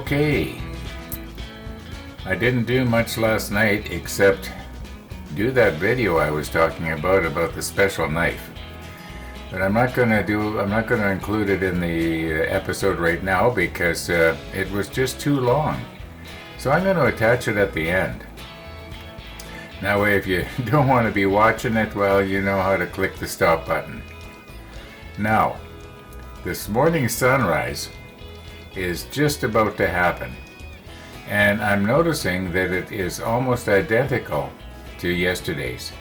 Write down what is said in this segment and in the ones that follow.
Okay, I didn't do much last night except do that video I was talking about the special knife. But I'm not going to include it in the episode right now because it was just too long. So I'm going to attach it at the end. That way if you don't want to be watching it, well, you know how to click the stop button. Now, this morning's sunrise is just about to happen, and I'm noticing that it is almost identical to yesterday's.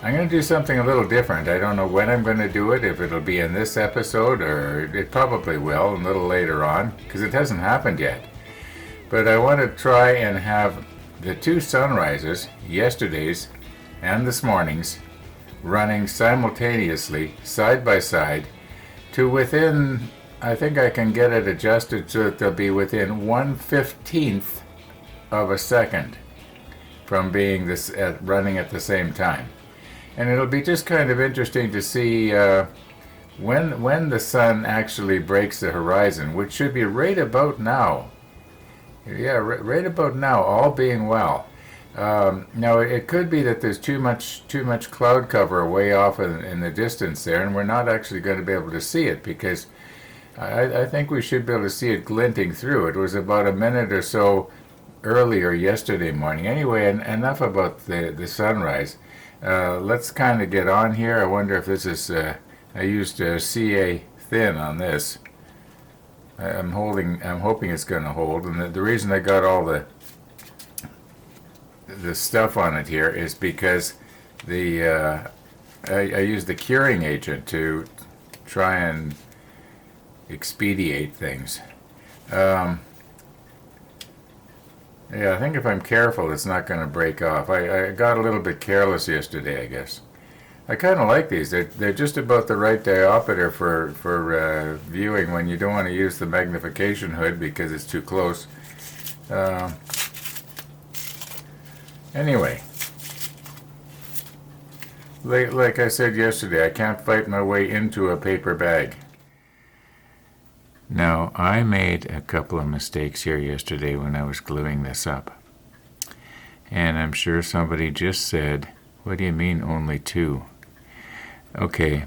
I'm going to do something a little different. I don't know when I'm going to do it, if it'll be in this episode, or it probably will a little later on, because it hasn't happened yet. But I want to try and have the two sunrises, yesterday's and this morning's, running simultaneously, side by side, to within, I think I can get it adjusted so that they'll be within 1/15th of a second from being running at the same time. And it'll be just kind of interesting to see when the sun actually breaks the horizon, which should be right about now. Yeah, right about now, all being well. Now, it could be that there's too much cloud cover way off in the distance there, and we're not actually going to be able to see it, because I think we should be able to see it glinting through. It was about a minute or so earlier yesterday morning. Anyway, enough about the sunrise. Let's kind of get on here. I wonder if this is, I used CA thin on this. I'm hoping it's going to hold, and the reason I got all the stuff on it here is because I used the curing agent to try and expedite things. Yeah, I think if I'm careful, it's not going to break off. I got a little bit careless yesterday, I guess. I kind of like these. They're just about the right diopter for viewing when you don't want to use the magnification hood because it's too close. Anyway, like I said yesterday, I can't fight my way into a paper bag. Now, I made a couple of mistakes here yesterday when I was gluing this up. And I'm sure somebody just said, "What do you mean only two?" Okay,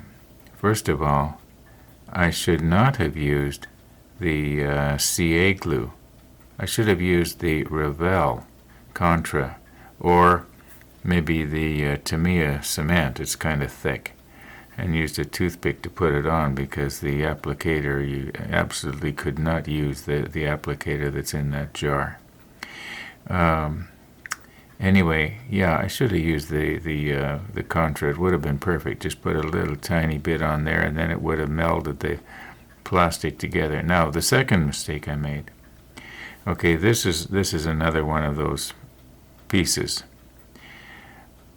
first of all, I should not have used the CA glue. I should have used the Revell Contra, or maybe the Tamiya cement. It's kind of thick. And used a toothpick to put it on, because the applicator, you absolutely could not use the applicator that's in that jar. Anyway, yeah, I should have used the Contra. It would have been perfect. Just put a little tiny bit on there, and then it would have melded the plastic together. Now, the second mistake I made. Okay, this is another one of those pieces.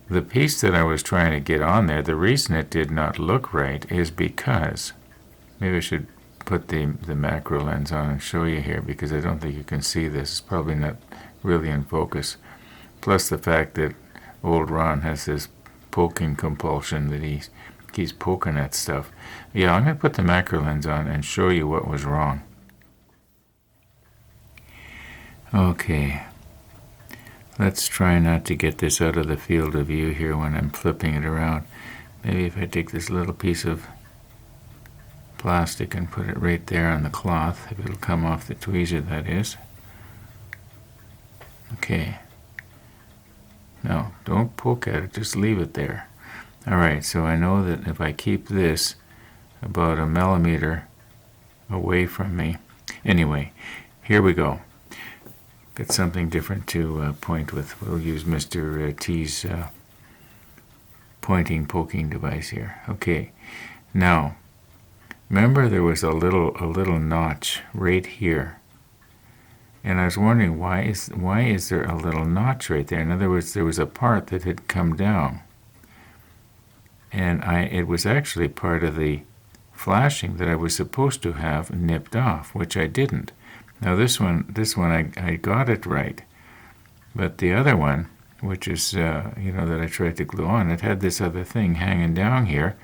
The piece that I was trying to get on there, the reason it did not look right is because, maybe I should put the macro lens on and show you here, because I don't think you can see this. It's probably not really in focus. Plus the fact that old Ron has this poking compulsion that he keeps poking at stuff. Yeah, I'm going to put the macro lens on and show you what was wrong. Okay. Let's try not to get this out of the field of view here when I'm flipping it around. Maybe if I take this little piece of plastic and put it right there on the cloth, if it'll come off the tweezer, that is. Okay. No, don't poke at it, just leave it there. Alright, so I know that if I keep this about a millimeter away from me. Anyway, here we go. Got something different to point with. We'll use Mr. T's poking device here. Okay. Now, remember there was a little notch right here, and I was wondering why is there a little notch right there? In other words, there was a part that had come down, and it was actually part of the flashing that I was supposed to have nipped off, which I didn't. Now this one I got it right, but the other one, which is that I tried to glue on, it had this other thing hanging down here,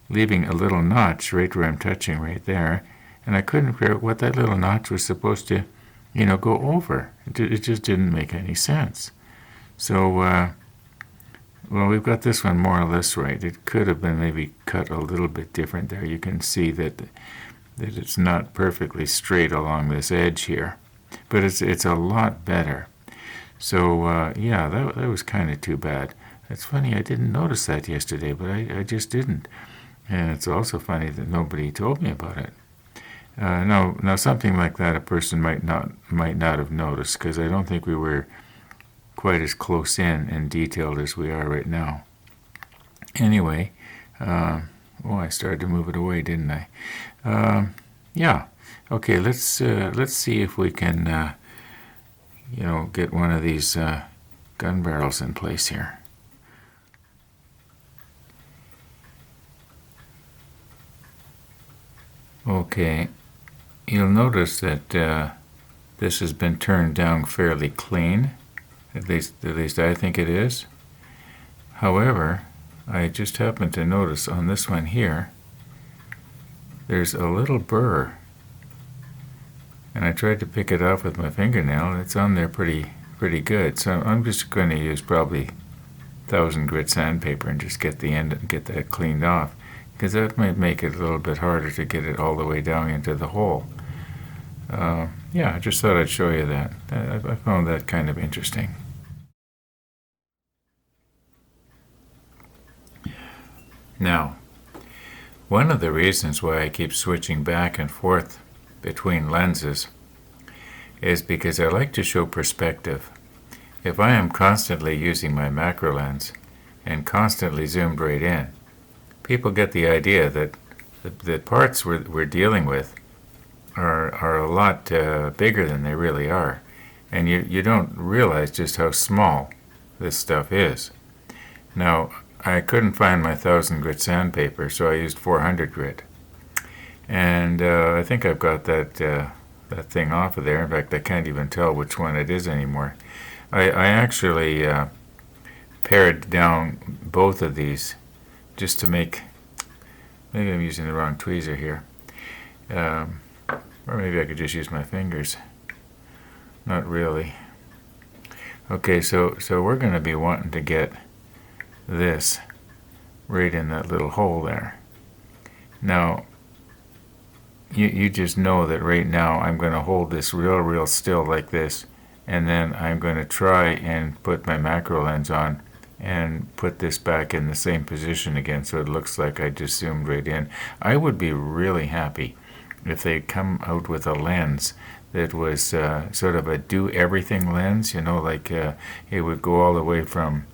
leaving a little notch right where I'm touching right there, and I couldn't figure out what that little notch was supposed to go over. It just didn't make any sense. So, well, we've got this one more or less right. It could have been maybe cut a little bit different there. You can see that it's not perfectly straight along this edge here, but it's a lot better. So yeah, that was kind of too bad. It's funny, I didn't notice that yesterday, but I just didn't. And it's also funny that nobody told me about it. Now something like that a person might not have noticed, because I don't think we were quite as close in and detailed as we are right now. Anyway, I started to move it away, didn't I? Yeah. Okay, let's see if we can get one of these gun barrels in place here. Okay, you'll notice that this has been turned down fairly clean. At least I think it is. However, I just happened to notice on this one here, there's a little burr. And I tried to pick it off with my fingernail, and it's on there pretty good. So I'm just going to use probably 1000 grit sandpaper and just get the end and get that cleaned off, because that might make it a little bit harder to get it all the way down into the hole. Yeah, I just thought I'd show you that. I found that kind of interesting. Now, one of the reasons why I keep switching back and forth between lenses is because I like to show perspective. If I am constantly using my macro lens and constantly zoomed right in, people get the idea that the parts we're dealing with are a lot bigger than they really are, and you don't realize just how small this stuff is. Now, I couldn't find my 1000 grit sandpaper, so I used 400 grit. And I think I've got that thing off of there. In fact, I can't even tell which one it is anymore. I actually pared down both of these just to make, maybe I'm using the wrong tweezer here. Or maybe I could just use my fingers. Not really. Okay, so we're going to be wanting to get this right in that little hole there. Now, you just know that right now I'm going to hold this real still like this, and then I'm going to try and put my macro lens on and put this back in the same position again so it looks like I just zoomed right in. I would be really happy if they come out with a lens that was sort of a do-everything lens, like it would go all the way from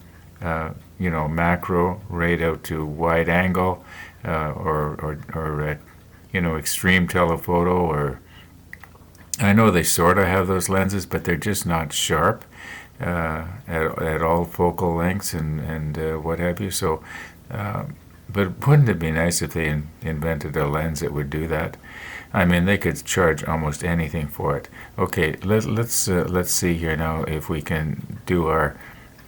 macro right out to wide angle, or extreme telephoto, or I know they sort of have those lenses, but they're just not sharp at all focal lengths and what have you. So, but wouldn't it be nice if they invented a lens that would do that? I mean, they could charge almost anything for it. Okay, let's see here now if we can do our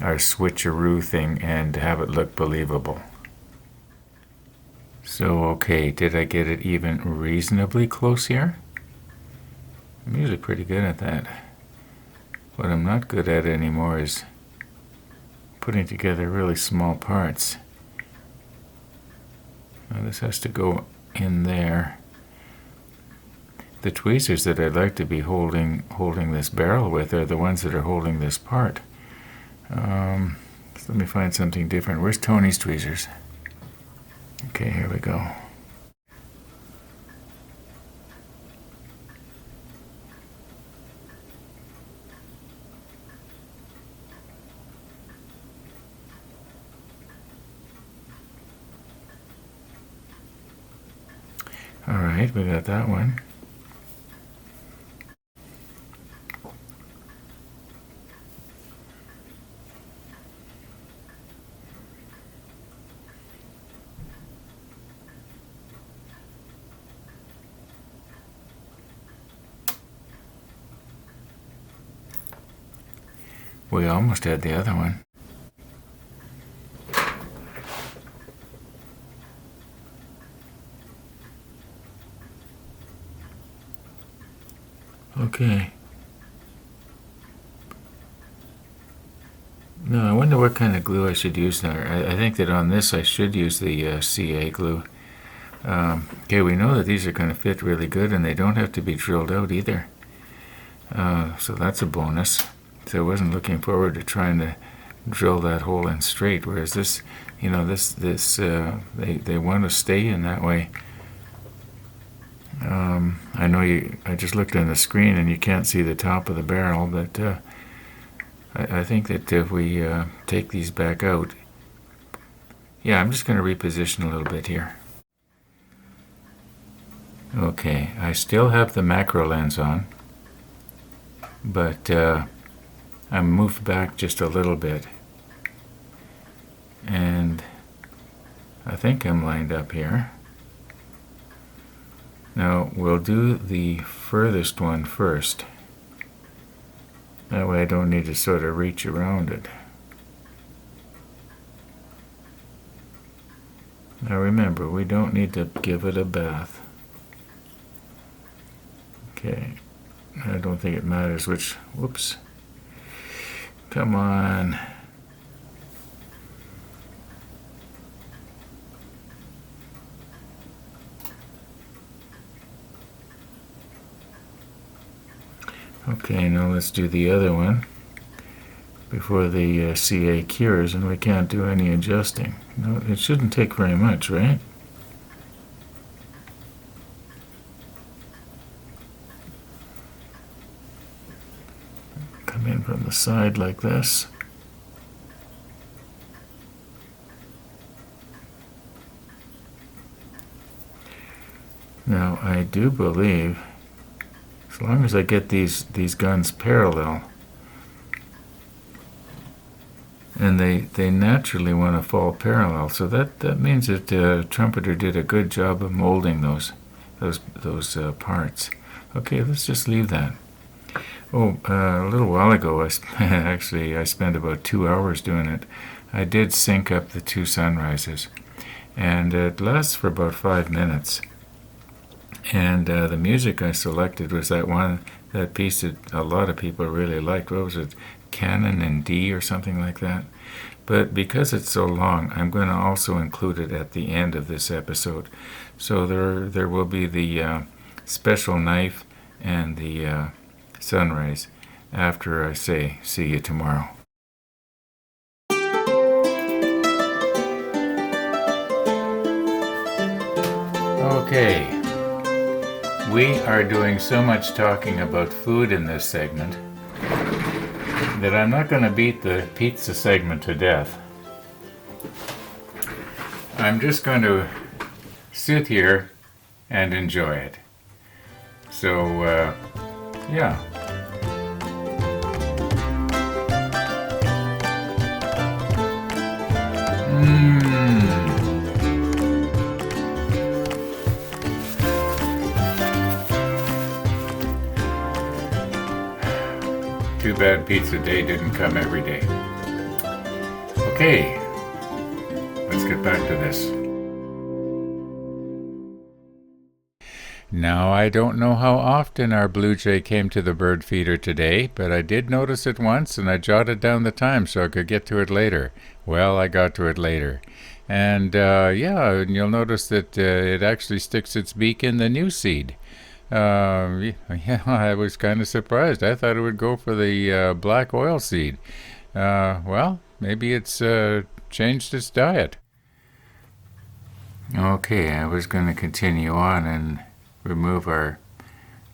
switcheroo thing and have it look believable. So, okay, did I get it even reasonably close here? I'm usually pretty good at that. What I'm not good at anymore is putting together really small parts. Now this has to go in there. The tweezers that I'd like to be holding this barrel with are the ones that are holding this part. So let me find something different. Where's Tony's tweezers? Okay, here we go. All right, we got that one. We almost had the other one. Okay, No, I wonder what kind of glue I should use there. I think that on this I should use the CA glue. Okay, we know that these are going to fit really good, and they don't have to be drilled out either. So that's a bonus. So I wasn't looking forward to trying to drill that hole in straight, whereas this, they want to stay in that way. I know I just looked on the screen and you can't see the top of the barrel, but I think that if we take these back out, yeah, I'm just going to reposition a little bit here. Okay, I still have the macro lens on, but I'm moved back just a little bit. And I think I'm lined up here. Now we'll do the furthest one first. That way I don't need to sort of reach around it. Now remember, we don't need to give it a bath. Okay, I don't think it matters which, whoops. Come on. Okay, now let's do the other one before the CA cures, and we can't do any adjusting. No, it shouldn't take very much, right? Come in from the side like this. Now, I do believe, as long as I get these guns parallel, and they naturally want to fall parallel, so that means that Trumpeter did a good job of molding those parts. Okay, let's just leave that. Oh, a little while ago, I spent about 2 hours doing it. I did sync up the two sunrises, and it lasts for about 5 minutes. And the music I selected was that piece that a lot of people really liked. What was it? Canon in D or something like that. But because it's so long, I'm going to also include it at the end of this episode. So there will be the special knife and the sunrise after I say see you tomorrow. Okay. We are doing so much talking about food in this segment that I'm not going to beat the pizza segment to death. I'm just going to sit here and enjoy it. So, yeah. Too bad pizza day didn't come every day. Okay, let's get back to this. Now, I don't know how often our blue jay came to the bird feeder today, but I did notice it once, and I jotted down the time so I could get to it later. Well, I got to it later. And and you'll notice that it actually sticks its beak in the new seed. Yeah, I was kind of surprised. I thought it would go for the black oil seed. Well, maybe it's changed its diet. Okay, I was going to continue on and remove our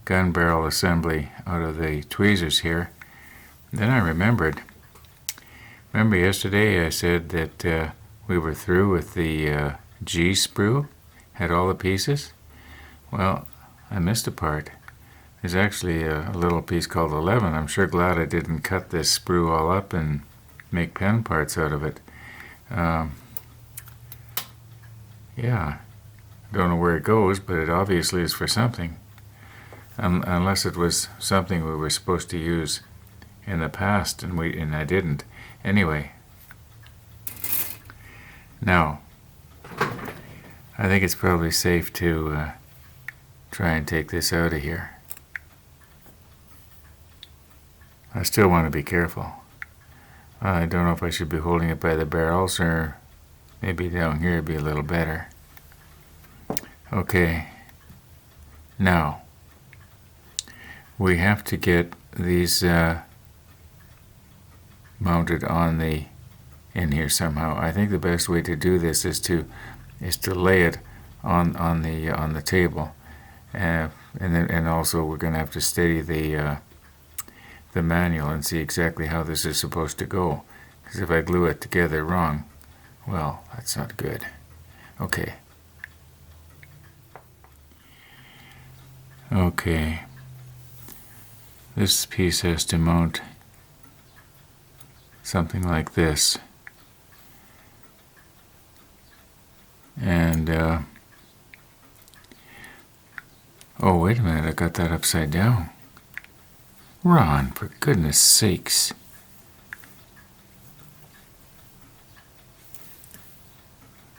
gun barrel assembly out of the tweezers here. Then I remembered. Remember yesterday I said that we were through with the G sprue? Had all the pieces? Well, I missed a part. There's actually a little piece called 11. I'm sure glad I didn't cut this sprue all up and make pen parts out of it. Yeah, don't know where it goes, but it obviously is for something. Unless it was something we were supposed to use in the past and I didn't. Anyway, now, I think it's probably safe to try and take this out of here. I still want to be careful. I don't know if I should be holding it by the barrels or maybe down here would be a little better. Okay. Now, we have to get these mounted in here somehow. I think the best way to do this is to lay it on the table, and also we're going to have to steady the manual and see exactly how this is supposed to go. Because if I glue it together wrong, well, that's not good. Okay. Okay. This piece has to mount something like this. And, oh, wait a minute, I got that upside down. Ron, for goodness sakes.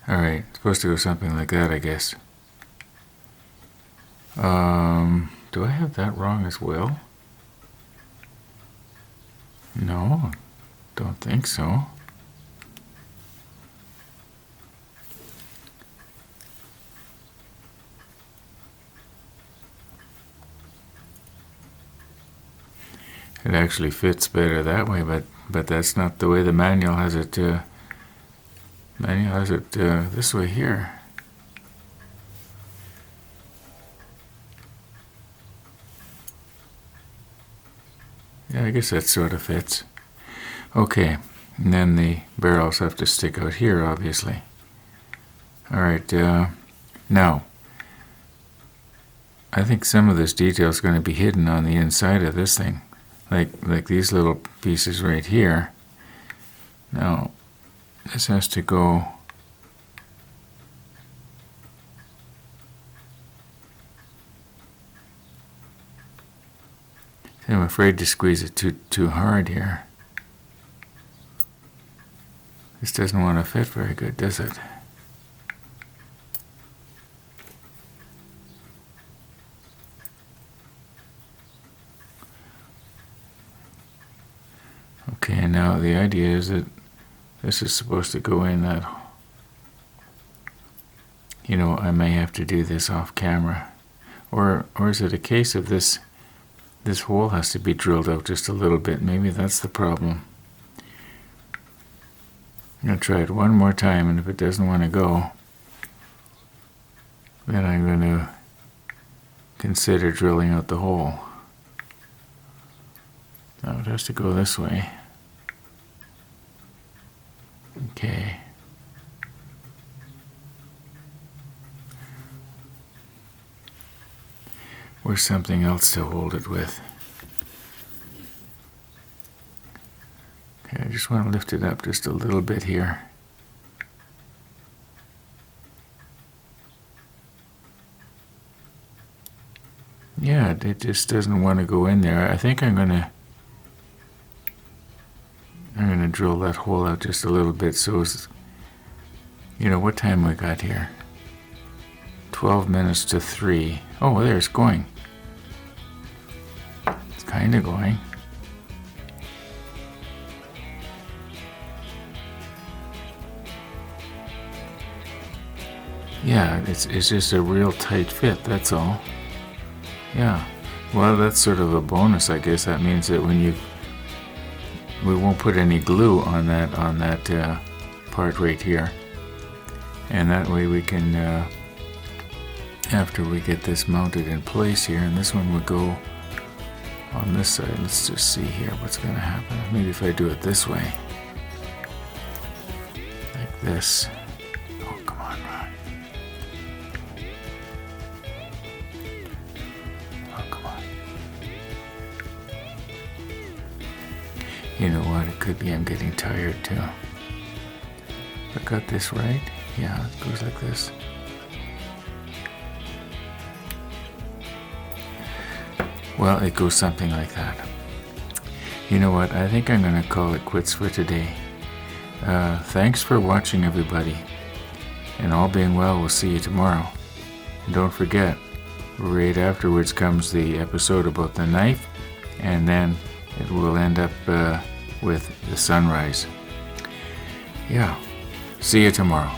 Alright, supposed to go something like that, I guess. Do I have that wrong as well? No, don't think so. It actually fits better that way, but that's not the way the manual has it. Manual has it this way here. Yeah, I guess that sort of fits. Okay, and then the barrels have to stick out here, obviously. All right, now, I think some of this detail is going to be hidden on the inside of this thing, like these little pieces right here. Now, this has to go I'm afraid to squeeze it too hard here. This doesn't want to fit very good, does it? Okay, now the idea is that this is supposed to go in that. You know, I may have to do this off camera. Or is it a case of this hole has to be drilled out just a little bit? Maybe that's the problem. I'm going to try it one more time, and if it doesn't want to go, then I'm going to consider drilling out the hole. Now it has to go this way. Okay. Or something else to hold it with. Okay, I just want to lift it up just a little bit here. Yeah, it just doesn't want to go in there. I think I'm gonna drill that hole out just a little bit so it's, you know, what time we got here? 12 minutes to 3. Oh, there it's going. It's kind of going. Yeah, it's just a real tight fit, that's all. Yeah. Well, that's sort of a bonus, I guess. That means that when we won't put any glue on that part right here. And that way we can after we get this mounted in place here, and this one would go on this side. Let's just see here what's going to happen. Maybe if I do it this way, like this. Oh, come on, Ron. Oh, come on. You know what? It could be I'm getting tired too. I got this right? Yeah, it goes like this. Well, it goes something like that. You know what? I think I'm going to call it quits for today. Thanks for watching, everybody. And all being well, we'll see you tomorrow. And don't forget, right afterwards comes the episode about the knife, and then it will end up with the sunrise. Yeah. See you tomorrow.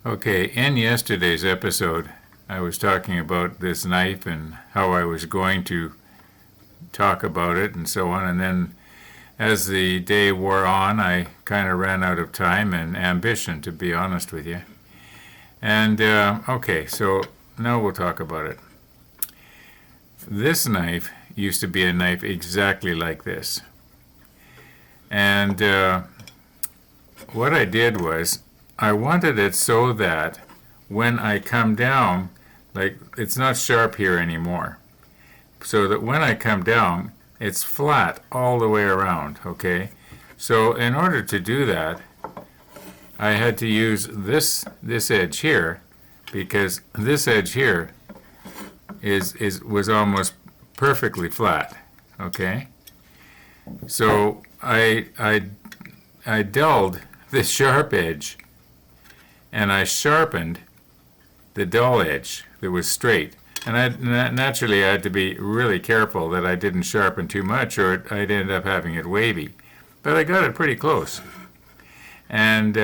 Okay, in yesterday's episode, I was talking about this knife and how I was going to talk about it and so on, and then as the day wore on, I kind of ran out of time and ambition, to be honest with you. And, okay, so now we'll talk about it. This knife used to be a knife exactly like this. And what I did was, I wanted it so that when I come down, like, it's not sharp here anymore. So that when I come down, it's flat all the way around, okay? So in order to do that, I had to use this edge here, because this edge here was almost perfectly flat, okay? So I dulled this sharp edge, and I sharpened the dull edge that was straight. And naturally I had to be really careful that I didn't sharpen too much, or I'd end up having it wavy. But I got it pretty close. And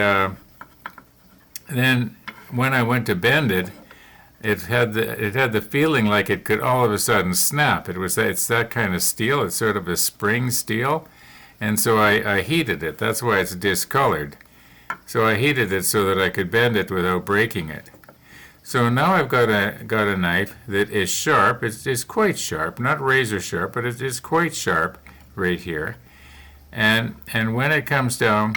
then when I went to bend it, it had the feeling like it could all of a sudden snap. It's that kind of steel. It's sort of a spring steel, and so I heated it. That's why it's discolored. So I heated it so that I could bend it without breaking it. So now I've got a knife that is sharp. It's quite sharp, not razor sharp, but it is quite sharp right here. And when it comes down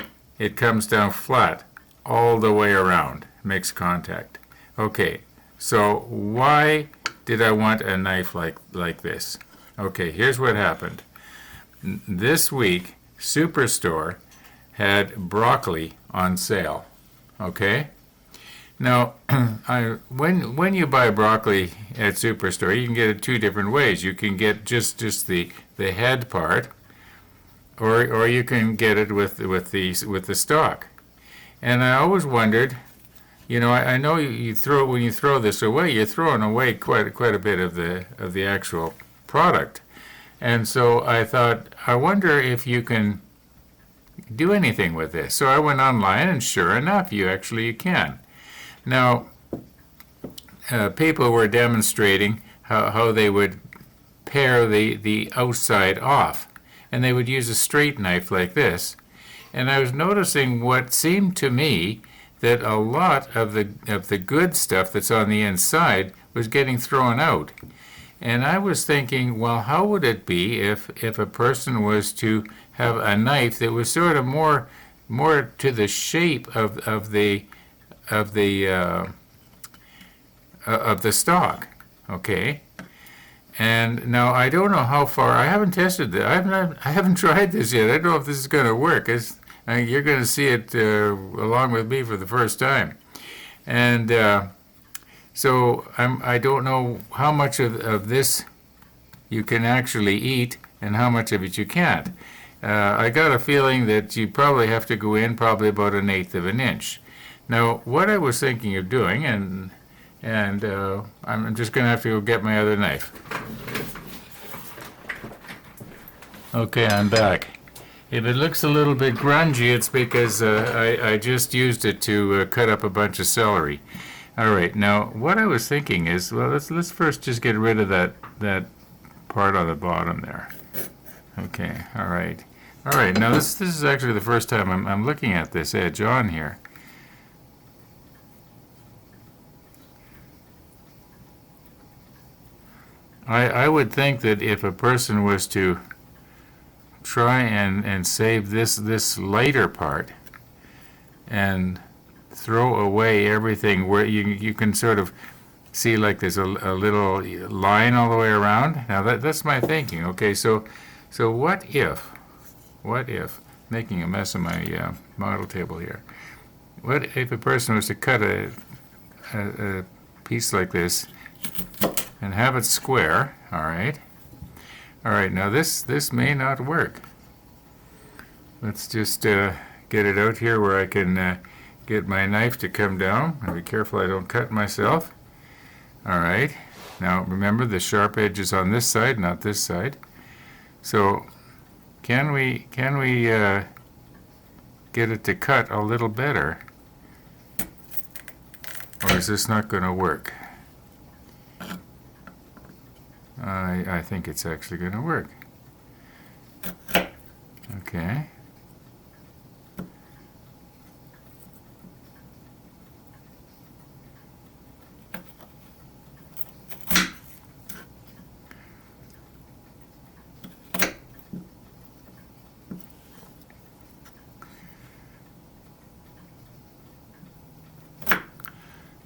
flat all the way around, makes contact. Okay. So why did I want a knife like this? Okay, here's what happened. This week, Superstore had broccoli on sale. Okay? Now, when you buy broccoli at Superstore, you can get it two different ways. You can get just the head part, or you can get it with the stalk. And I always wondered, you know, I know when you throw this away, you're throwing away quite a bit of the actual product. And so I thought, I wonder if you can do anything with this. So I went online, and sure enough, you can. Now, people were demonstrating how they would pare the outside off, and they would use a straight knife like this. And I was noticing what seemed to me that a lot of the good stuff that's on the inside was getting thrown out. And I was thinking, well, how would it be if a person was to have a knife that was sort of more to the shape of the stock, okay? And now I don't know how far. I haven't tested it. I haven't tried this yet. I don't know if this is going to work. You're going to see it along with me for the first time. And so I don't know how much of this you can actually eat and how much of it you can't. I got a feeling that you probably have to go in probably about 1/8 of an inch. Now, what I was thinking of doing, and I'm just going to have to go get my other knife. Okay, I'm back. If it looks a little bit grungy, it's because I just used it to cut up a bunch of celery. All right, now what I was thinking is, well, let's first just get rid of that part on the bottom there. Okay, all right. All right, now this is actually the first time I'm looking at this edge on here. I would think that if a person was to try and save this lighter part and throw away everything where you can sort of see like there's a little line all the way around. Now that's my thinking. Okay, so what if making a mess of my model table here, what if a person was to cut a piece like this and have it square? All right, now this may not work. Let's just get it out here where I can get my knife to come down. I'll be careful I don't cut myself. All right. Now remember, the sharp edge is on this side, not this side. So can we get it to cut a little better? Or is this not going to work? I think it's actually going to work. Okay.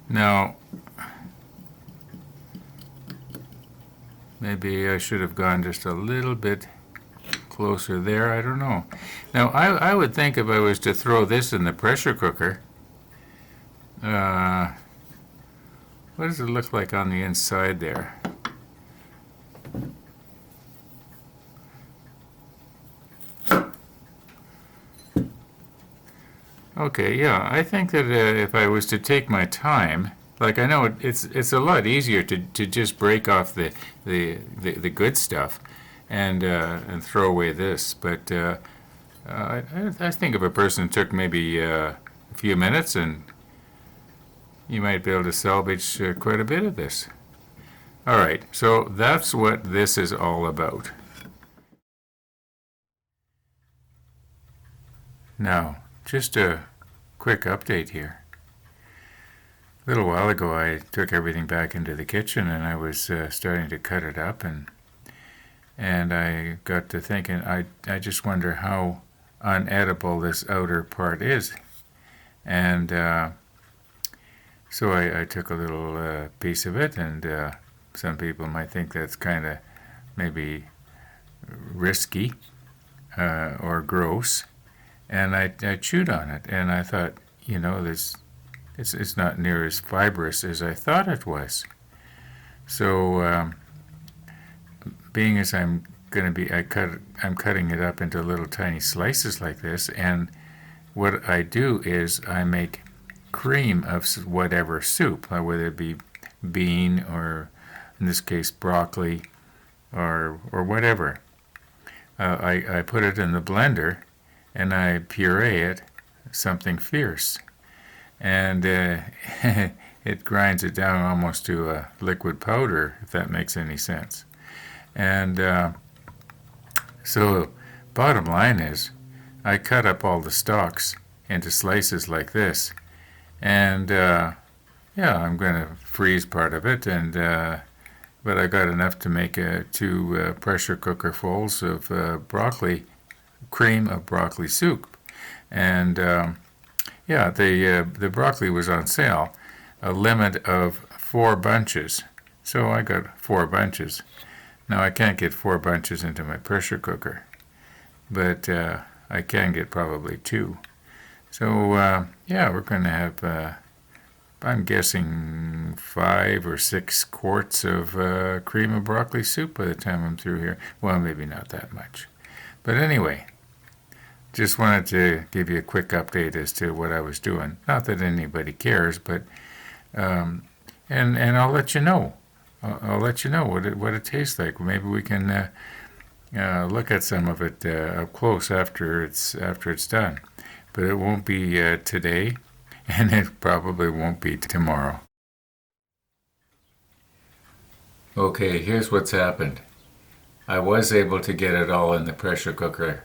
Now, maybe I should have gone just a little bit closer there. I don't know. Now, I would think if I was to throw this in the pressure cooker, what does it look like on the inside there? Okay, yeah, I think that if I was to take my time, like I know it's a lot easier to just break off the good stuff and throw away this, but I think if a person took maybe a few minutes, and you might be able to salvage quite a bit of this. All right, so that's what this is all about. Now, just a quick update here. A little while ago, I took everything back into the kitchen, and I was starting to cut it up, and I got to thinking, I just wonder how unedible this outer part is. And so I took a little piece of it, and some people might think that's kind of maybe risky or gross. And I chewed on it, and I thought, you know, it's not near as fibrous as I thought it was. So, being as I'm cutting it up into little tiny slices like this, and what I do is I make cream of whatever soup, whether it be bean or, in this case, broccoli or whatever. I put it in the blender, and I puree it something fierce, and it grinds it down almost to a liquid powder, if that makes any sense. And so bottom line is, I cut up all the stalks into slices like this, and yeah, I'm going to freeze part of it, and but I got enough to make two pressure cooker fulls of cream of broccoli soup. And yeah, the broccoli was on sale, a limit of 4 bunches. So I got 4 bunches. Now I can't get 4 bunches into my pressure cooker, but I can get probably 2. So yeah, we're going to have, I'm guessing 5 or 6 quarts of cream of broccoli soup by the time I'm through here. Well, maybe not that much. But anyway, just wanted to give you a quick update as to what I was doing. Not that anybody cares, but and I'll let you know. I'll let you know what it tastes like. Maybe we can look at some of it up close after it's done. But it won't be today, and it probably won't be tomorrow. Okay, here's what's happened. I was able to get it all in the pressure cooker,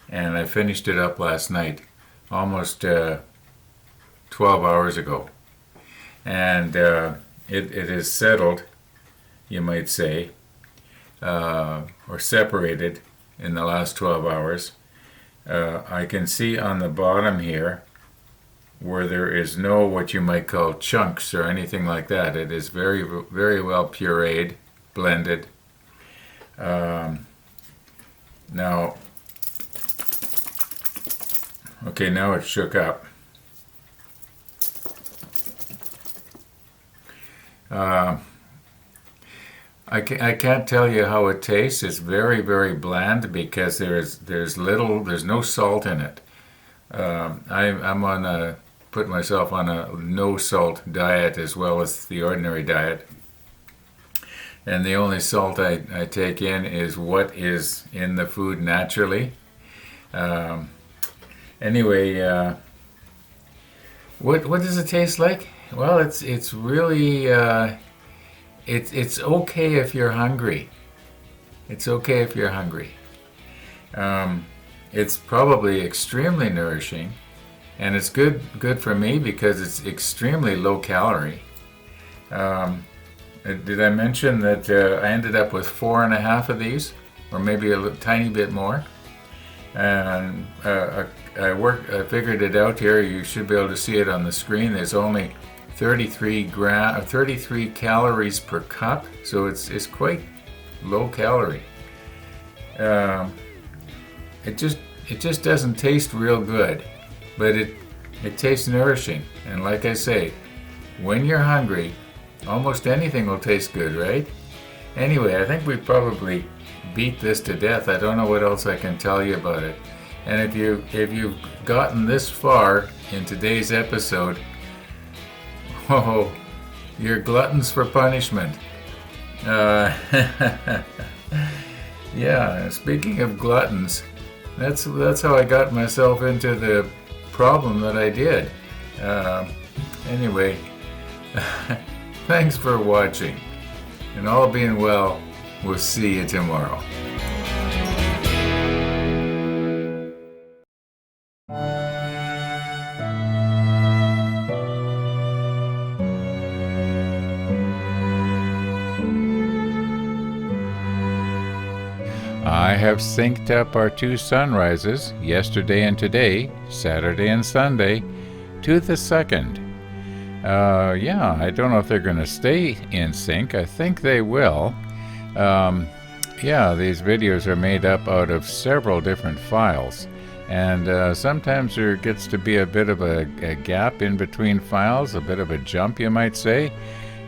and I finished it up last night, almost 12 hours ago. And it is settled, you might say, or separated in the last 12 hours. I can see on the bottom here where there is no what you might call chunks or anything like that. It is very, very well pureed, blended. Now, okay, now it's shook up. I can't tell you how it tastes. It's very, very bland because there's no salt in it. I'm on put myself on a no salt diet as well as the ordinary diet. And the only salt I take in is what is in the food naturally. Anyway, what does it taste like? Well, it's really it's okay if you're hungry. It's okay if you're hungry. It's probably extremely nourishing, and it's good for me because it's extremely low calorie. Did I mention that I ended up with 4.5 of these, or maybe a tiny bit more? And I figured it out here. You should be able to see it on the screen. There's only 33 calories per cup, so it's quite low calorie. It just doesn't taste real good, but it tastes nourishing. And like I say, when you're hungry, almost anything will taste good, right? Anyway, I think we probably beat this to death. I don't know what else I can tell you about it. And if you've gotten this far in today's episode, oh, you're gluttons for punishment. Yeah, speaking of gluttons, that's how I got myself into the problem that I did. Anyway, thanks for watching, and all being well, we'll see you tomorrow. I have synced up our 2 sunrises, yesterday and today, Saturday and Sunday, to the 2nd. Yeah, I don't know if they're going to stay in sync. I think they will. Yeah, these videos are made up out of several different files, and sometimes there gets to be a bit of a gap in between files, a bit of a jump, you might say,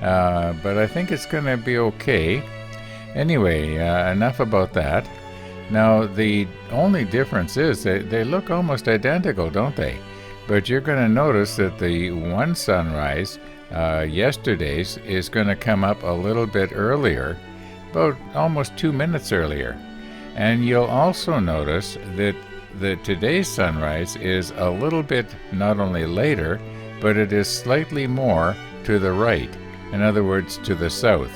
but I think it's going to be okay. Anyway, enough about that. Now, the only difference is that they look almost identical, don't they? But you're going to notice that the one sunrise, yesterday's, is going to come up a little bit earlier, about almost 2 minutes earlier. And you'll also notice that today's sunrise is a little bit not only later, but it is slightly more to the right. In other words, to the south.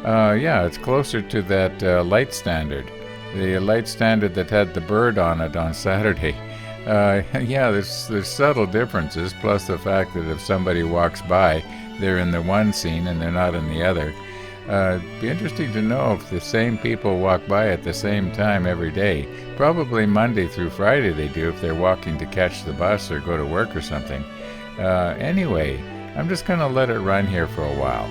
Yeah, it's closer to that light standard. The light standard that had the bird on it on Saturday. Yeah, there's subtle differences, plus the fact that if somebody walks by, they're in the one scene and they're not in the other. It'd be interesting to know if the same people walk by at the same time every day. Probably Monday through Friday they do if they're walking to catch the bus or go to work or something. Anyway, I'm just going to let it run here for a while.